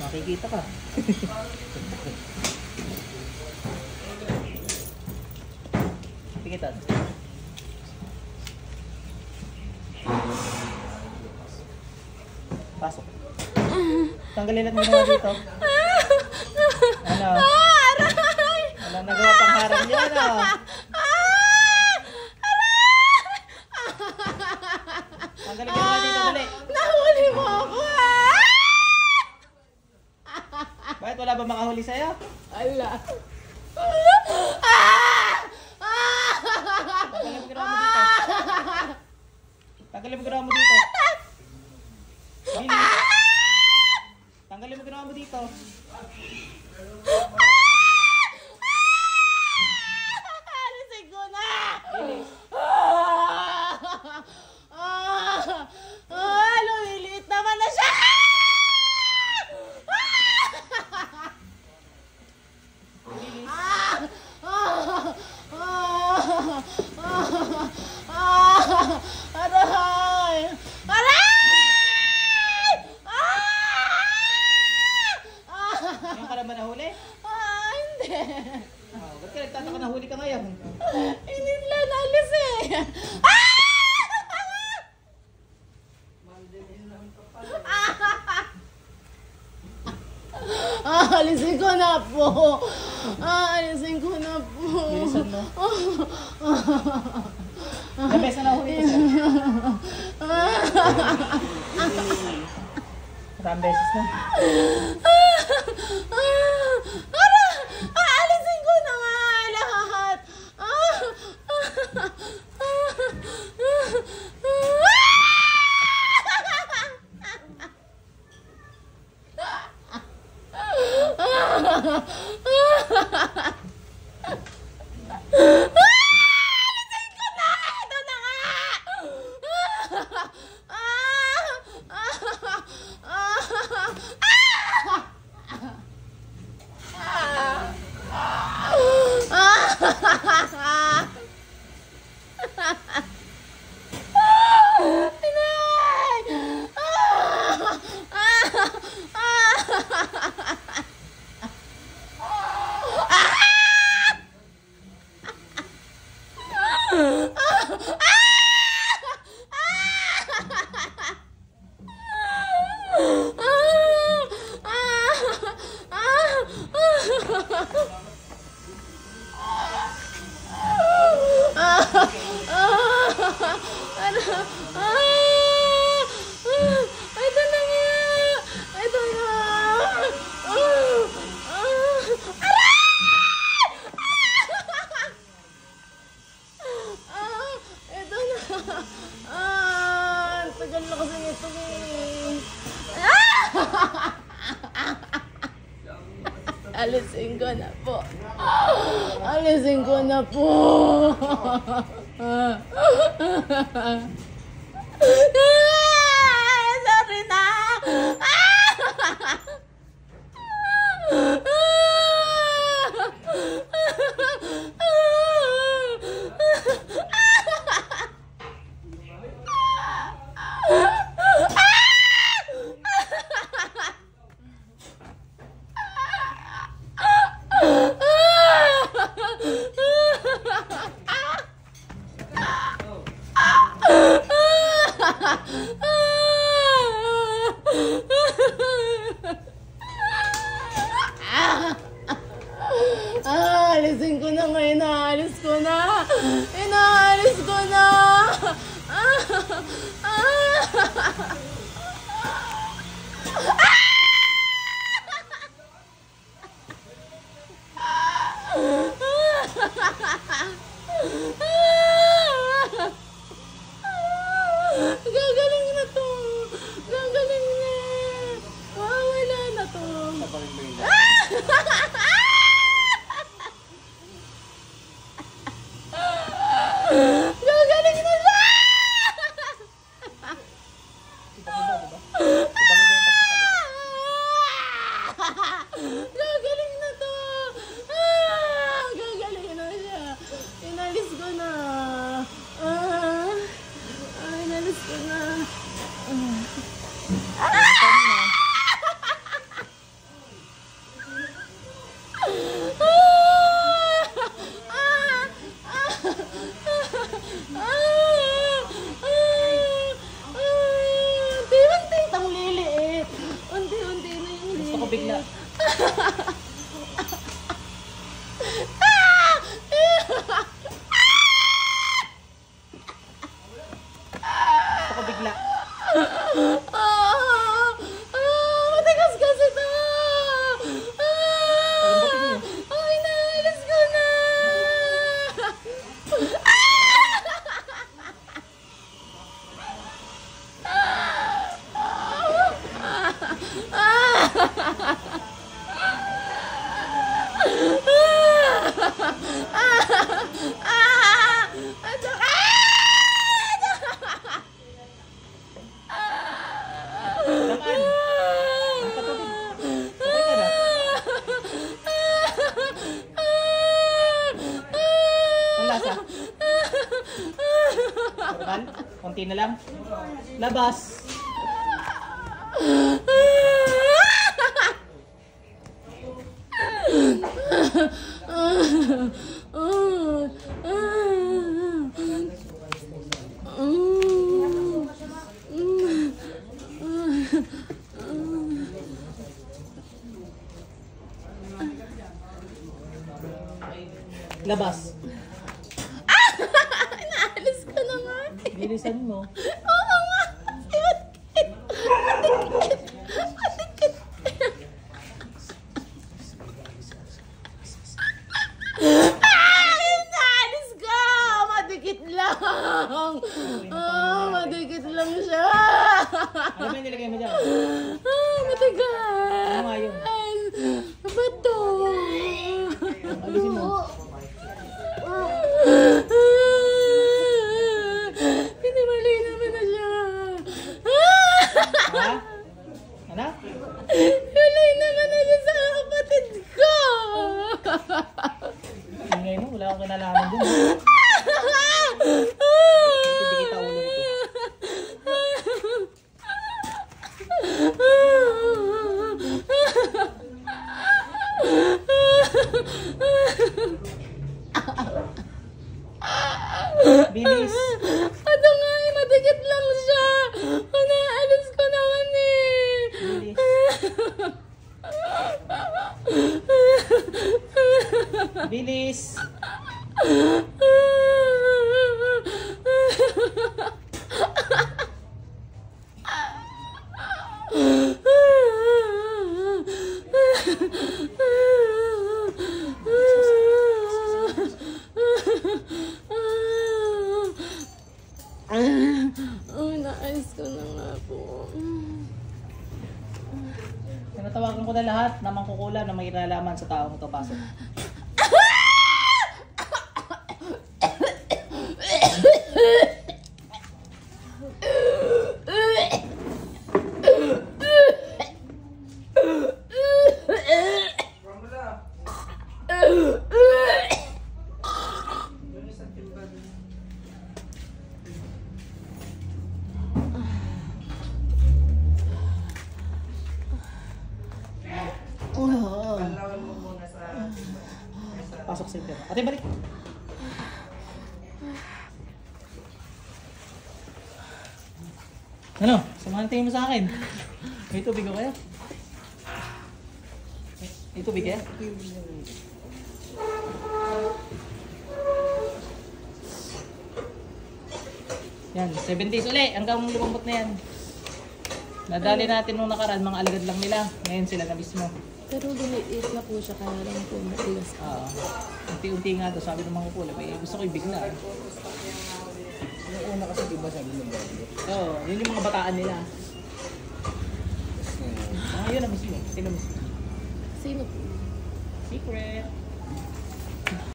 Makikita ka. Pikitan. Pasok. Tanggalin natin mo dito. Ano? Wala nagawa pang harap niya, ano? Tanggalin mo dito, dali. Nahuli mo ako, Bakit wala ba makahuli sa'yo? Ala. Tanggalin mo ginawa mo dito. Tanggalin mo ginawa mo dito. Bilis. Tanggalin mo ginawa mo dito. Alisin ko na! Bilis. Lumiliit naman na siya! Bilis. Aray! Aray! Ngayon ka na ba nahuli? Hindi. Ba't ka nagtataka nahuli ka ngayon? Hindi nila nalis eh. Alisin ko na po. Alisin ko na po. Bilisan mo. Ilang beses na nahuli ko sa'yo? Maraming beses na. Alisin ko na nga lahat. Tagal na kasi nito eh. Alisin ko na po. Alisin ko na po. Sorry na. Ah! Ako bigla. Ako bigla. Matigas kasi to. Palambutin niyo. Ay, naalis ko na. Laman. Ang patubig. Okay ka na. Ang lasa. Normal? Konti na lang. Labas. Labas. Naalis ko na nga. Bilisan mo. Oo nga. Matikit. Matikit. Naalis ko. Matikit lang. Matikit lang siya. Ano ba yung nilagay mo dyan? Matigas. Ano nga yun? Bato. Alisin mo. Pinamali naman na siya. Ha? Ano? Pinamali naman na siya sa kapatid ko. Ingay mo, wala akong kinalaman dun. Hindi kita ulo nito. Bilis. Ano nga eh, matikit lang siya. Naalis ko naman eh. Bilis. Bilis. Naalis ko na nga po. Tinatawagan ko na lahat na mangkukulam na may kinalaman sa taong ito pasok. Pasok sa internet. Ate, balik. Ano? Samahan tingin mo sa akin. May tubig ko kaya? May tubig kaya? Yan, 7 days uli. Hanggang lumambot na yan. Nadali natin nung nakaraan, mga alagad lang nila. Ngayon sila na mismo. Pero lumiit na po siya, kaya lang po matigas. Unti-unti nga daw, sabi ng mga kukulam. Eh, gusto ko ibigla. Yung una kasi diba sabi ng bago? Oo, yun yung mga bataan nila. Yun na mismo. Sino mismo? Sino po? Secret.